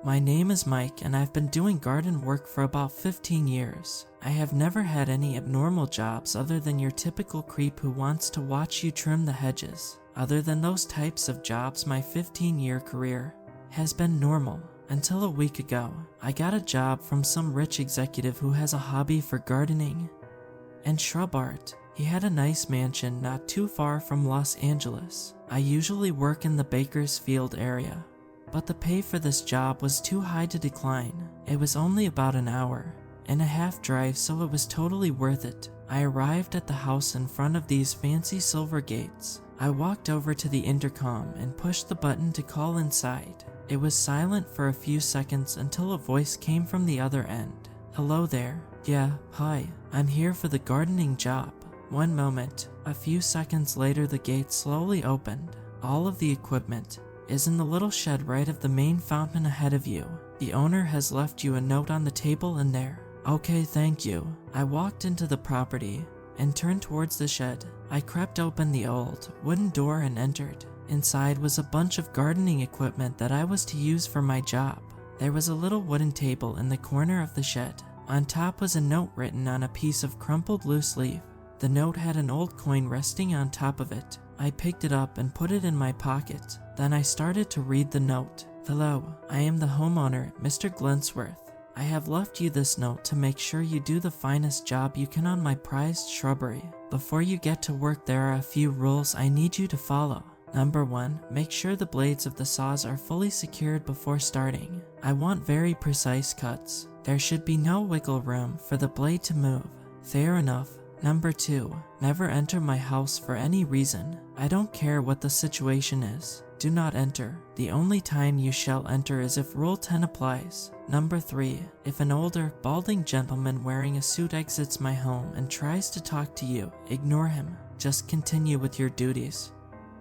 My name is Mike and I've been doing garden work for about 15 years. I have never had any abnormal jobs other than your typical creep who wants to watch you trim the hedges. Other than those types of jobs, my 15-year career has been normal. Until a week ago, I got a job from some rich executive who has a hobby for gardening and shrub art. He had a nice mansion not too far from Los Angeles. I usually work in the Bakersfield area, but the pay for this job was too high to decline. It was only about an hour and a half drive, so it was totally worth it. I arrived at the house in front of these fancy silver gates. I walked over to the intercom and pushed the button to call inside. It was silent for a few seconds until a voice came from the other end. Hello there. Yeah, hi. I'm here for the gardening job. One moment. A few seconds later, the gate slowly opened. All of the equipment is in the little shed right of the main fountain ahead of you. The owner has left you a note on the table in there. Okay, thank you. I walked into the property and turned towards the shed. I crept open the old wooden door and entered. Inside was a bunch of gardening equipment that I was to use for my job. There was a little wooden table in the corner of the shed. On top was a note written on a piece of crumpled loose leaf. The note had an old coin resting on top of it. I picked it up and put it in my pocket. Then I started to read the note. Hello, I am the homeowner, Mr. Glensworth. I have left you this note to make sure you do the finest job you can on my prized shrubbery. Before you get to work, there are a few rules I need you to follow. Number 1, make sure the blades of the saws are fully secured before starting. I want very precise cuts. There should be no wiggle room for the blade to move. Fair enough. Number 2, never enter my house for any reason. I don't care what the situation is. Do not enter. The only time you shall enter is if Rule 10 applies. Number 3, if an older, balding gentleman wearing a suit exits my home and tries to talk to you, ignore him. Just continue with your duties,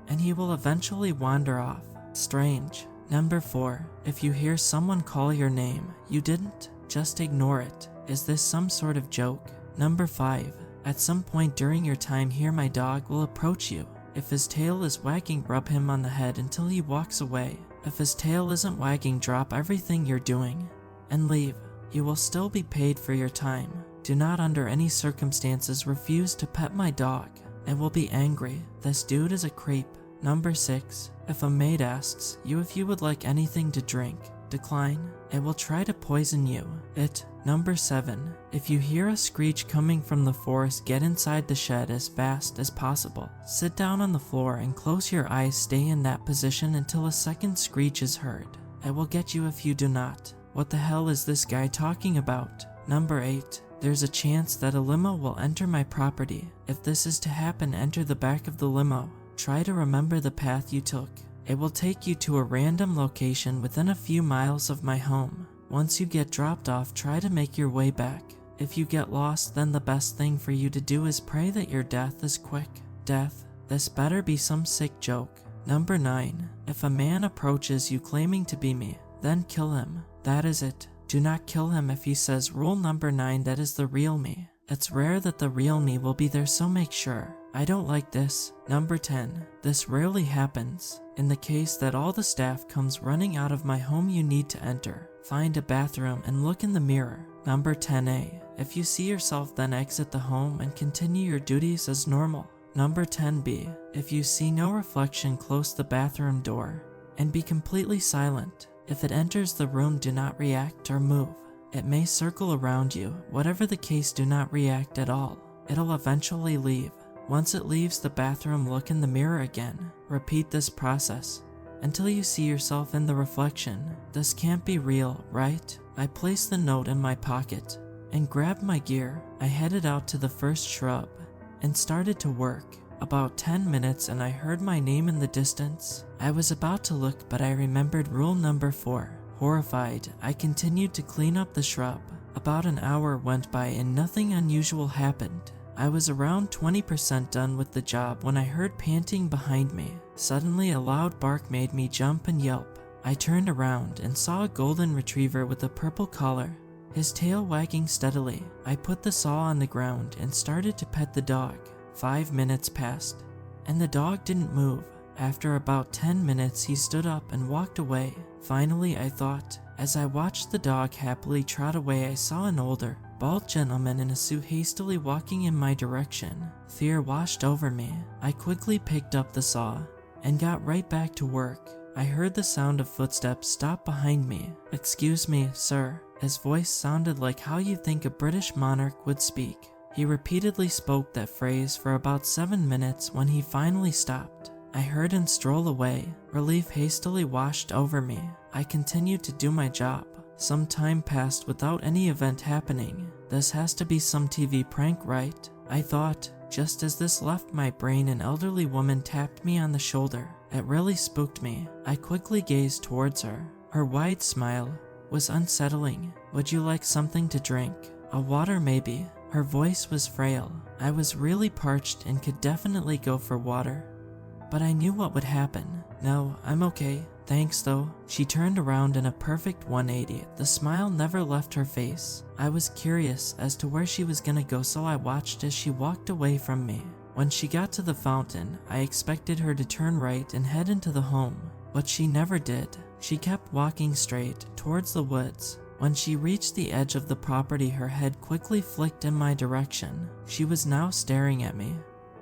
and he will eventually wander off. Strange. Number 4, if you hear someone call your name, you didn't. Just ignore it. Is this some sort of joke? Number 5, at some point during your time here, my dog will approach you. If his tail is wagging, rub him on the head until he walks away. If his tail isn't wagging, drop everything you're doing and leave. You will still be paid for your time. Do not under any circumstances refuse to pet my dog. I will be angry. This dude is a creep. Number 6, if a maid asks you if you would like anything to drink, decline. It will try to poison you. Number 7, if you hear a screech coming from the forest, get inside the shed as fast as possible. Sit down on the floor and close your eyes. Stay in that position until a second screech is heard. I will get you if you do not. What the hell is this guy talking about? Number 8, there's a chance that a limo will enter my property. If this is to happen, enter the back of the limo. Try to remember the path you took. It will take you to a random location within a few miles of my home. Once you get dropped off, try to make your way back. If you get lost, then the best thing for you to do is pray that your death is quick. Death? This better be some sick joke. Number 9, if a man approaches you claiming to be me, then kill him. That is it. Do not kill him if he says rule number 9, that is the real me. It's rare that the real me will be there, so make sure. I don't like this. Number 10, this rarely happens. In the case that all the staff comes running out of my home, you need to enter. Find a bathroom and look in the mirror. Number 10A, if you see yourself, then exit the home and continue your duties as normal. Number 10B, if you see no reflection, close the bathroom door and be completely silent. If it enters the room, do not react or move. It may circle around you. Whatever the case, do not react at all. It'll eventually leave. Once it leaves the bathroom, look in the mirror again. Repeat this process until you see yourself in the reflection. This can't be real, right? I placed the note in my pocket and grabbed my gear. I headed out to the first shrub and started to work. About 10 minutes and I heard my name in the distance. I was about to look, but I remembered rule number 4. Horrified, I continued to clean up the shrub. About an hour went by and nothing unusual happened. I was around 20% done with the job when I heard panting behind me. Suddenly a loud bark made me jump and yelp. I turned around and saw a golden retriever with a purple collar, his tail wagging steadily. I put the saw on the ground and started to pet the dog. 5 minutes passed, and the dog didn't move. After about 10 minutes, he stood up and walked away. Finally, I thought, As I watched the dog happily trot away, I saw an older, bald gentleman in a suit hastily walking in my direction. Fear washed over me. I quickly picked up the saw and got right back to work. I heard the sound of footsteps stop behind me. "Excuse me, sir." His voice sounded like how you think a British monarch would speak. He repeatedly spoke that phrase for about 7 minutes when he finally stopped. I heard him stroll away. Relief hastily washed over me. I continued to do my job. Some time passed without any event happening. This has to be some TV prank, right? I thought. Just as this left my brain, an elderly woman tapped me on the shoulder. It really spooked me. I quickly gazed towards her. Her wide smile was unsettling. "Would you like something to drink? A water maybe?" Her voice was frail. I was really parched and could definitely go for water. But I knew what would happen. "No, I'm okay. Thanks though." She turned around in a perfect 180. The smile never left her face. I was curious as to where she was gonna go, so I watched as she walked away from me. When she got to the fountain, I expected her to turn right and head into the home, but she never did. She kept walking straight towards the woods. When she reached the edge of the property, her head quickly flicked in my direction. She was now staring at me.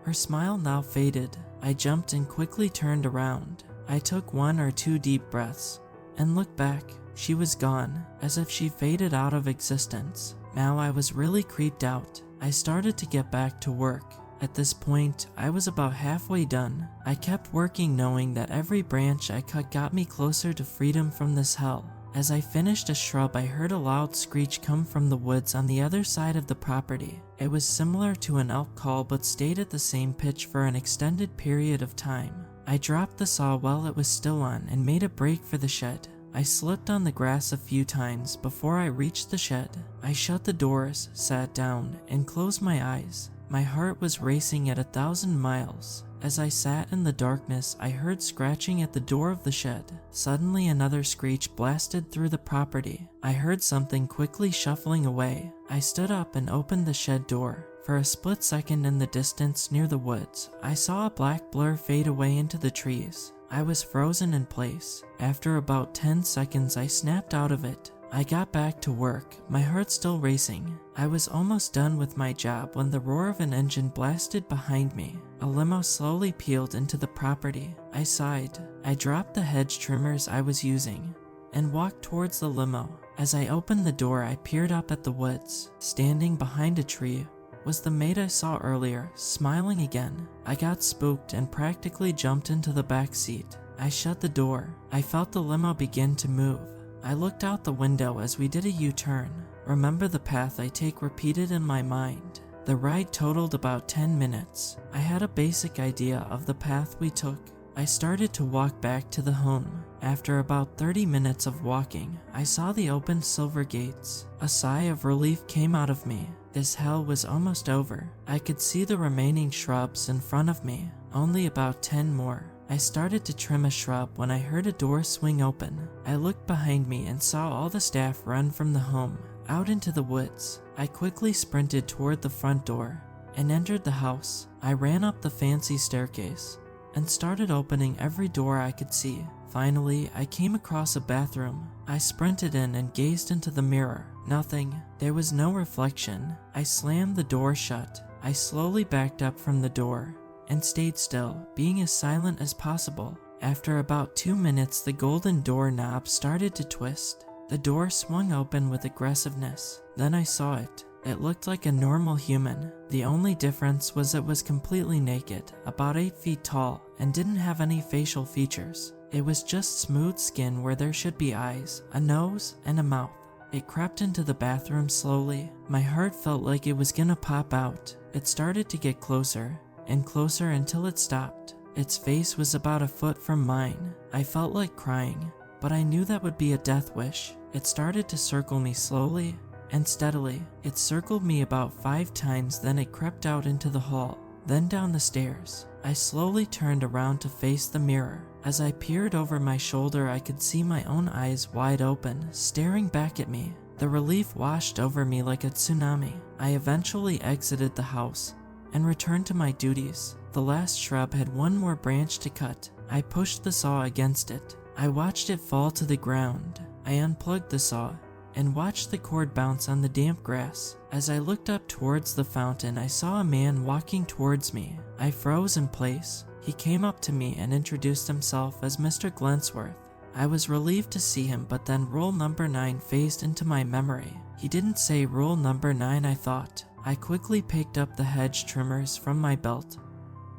Her smile now faded. I jumped and quickly turned around. I took 1 or 2 deep breaths and looked back. She was gone, as if she faded out of existence. Now I was really creeped out. I started to get back to work. At this point, I was about halfway done. I kept working, knowing that every branch I cut got me closer to freedom from this hell. As I finished a shrub, I heard a loud screech come from the woods on the other side of the property. It was similar to an elk call, but stayed at the same pitch for an extended period of time. I dropped the saw while it was still on and made a break for the shed. I slipped on the grass a few times before I reached the shed. I shut the doors, sat down, and closed my eyes. My heart was racing at 1,000 miles. As I sat in the darkness, I heard scratching at the door of the shed. Suddenly, another screech blasted through the property. I heard something quickly shuffling away. I stood up and opened the shed door. For a split second in the distance near the woods, I saw a black blur fade away into the trees. I was frozen in place. After about 10 seconds, I snapped out of it. I got back to work, my heart still racing. I was almost done with my job when the roar of an engine blasted behind me. A limo slowly peeled into the property. I sighed. I dropped the hedge trimmers I was using and walked towards the limo. As I opened the door, I peered up at the woods. Standing behind a tree was the maid I saw earlier, smiling again. I got spooked and practically jumped into the back seat. I shut the door. I felt the limo begin to move. I looked out the window as we did a U-turn. Remember the path I take repeated in my mind. The ride totaled about 10 minutes. I had a basic idea of the path we took. I started to walk back to the home. After about 30 minutes of walking, I saw the open silver gates. A sigh of relief came out of me. This hell was almost over. I could see the remaining shrubs in front of me, only about 10 more. I started to trim a shrub when I heard a door swing open. I looked behind me and saw all the staff run from the home out into the woods. I quickly sprinted toward the front door and entered the house. I ran up the fancy staircase and started opening every door I could see. Finally, I came across a bathroom. I sprinted in and gazed into the mirror. Nothing. There was no reflection. I slammed the door shut. I slowly backed up from the door and stayed still, being as silent as possible. After about 2 minutes, the golden door knob started to twist. The door swung open with aggressiveness. Then I saw it. It looked like a normal human. The only difference was it was completely naked, about 8 feet tall, and didn't have any facial features. It was just smooth skin where there should be eyes, a nose, and a mouth. It crept into the bathroom slowly. My heart felt like it was gonna pop out. It started to get closer and closer until it stopped. Its face was about a foot from mine. I felt like crying, but I knew that would be a death wish. It started to circle me slowly and steadily. It circled me about 5 times, then it crept out into the hall, then down the stairs. I slowly turned around to face the mirror. As I peered over my shoulder, I could see my own eyes wide open, staring back at me. The relief washed over me like a tsunami. I eventually exited the house and returned to my duties. The last shrub had 1 more branch to cut. I pushed the saw against it. I watched it fall to the ground. I unplugged the saw and watched the cord bounce on the damp grass. As I looked up towards the fountain, I saw a man walking towards me. I froze in place. He came up to me and introduced himself as Mr. Glensworth. I was relieved to see him, but then rule number 9 phased into my memory. He didn't say rule number 9, I thought. I quickly picked up the hedge trimmers from my belt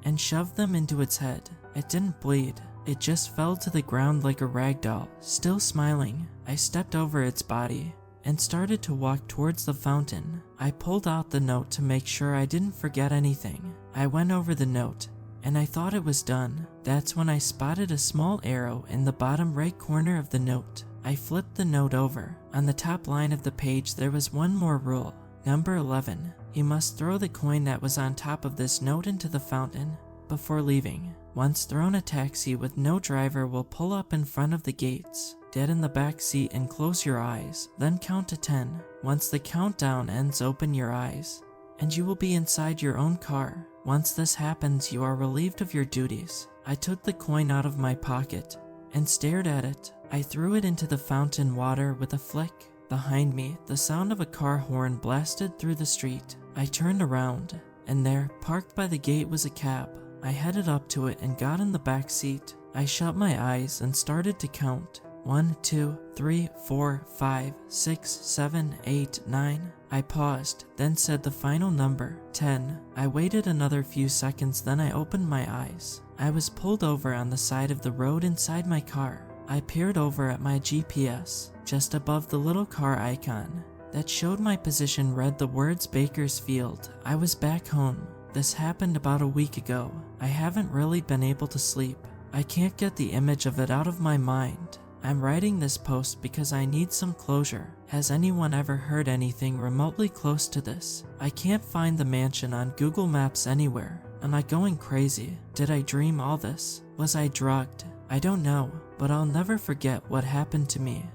and shoved them into its head. It didn't bleed. It just fell to the ground like a rag doll. Still smiling, I stepped over its body and started to walk towards the fountain. I pulled out the note to make sure I didn't forget anything. I went over the note and I thought it was done. That's when I spotted a small arrow in the bottom right corner of the note. I flipped the note over. On the top line of the page there was one more rule. Number 11. You must throw the coin that was on top of this note into the fountain before leaving. Once thrown, a taxi with no driver will pull up in front of the gates. Get in the back seat and close your eyes, then count to 10. Once the countdown ends, open your eyes, and you will be inside your own car. Once this happens, you are relieved of your duties. I took the coin out of my pocket and stared at it. I threw it into the fountain water with a flick. Behind me, the sound of a car horn blasted through the street. I turned around, and there, parked by the gate, was a cab. I headed up to it and got in the back seat. I shut my eyes and started to count. 1, 2, 3, 4, 5, 6, 7, 8, 9. I paused, then said the final number, 10. I waited another few seconds, then I opened my eyes. I was pulled over on the side of the road inside my car. I peered over at my GPS. Just above the little car icon that showed my position read the words Bakersfield. I was back home. This happened about a week ago. I haven't really been able to sleep. I can't get the image of it out of my mind. I'm writing this post because I need some closure. Has anyone ever heard anything remotely close to this? I can't find the mansion on Google Maps anywhere. Am I going crazy? Did I dream all this? Was I drugged? I don't know, but I'll never forget what happened to me.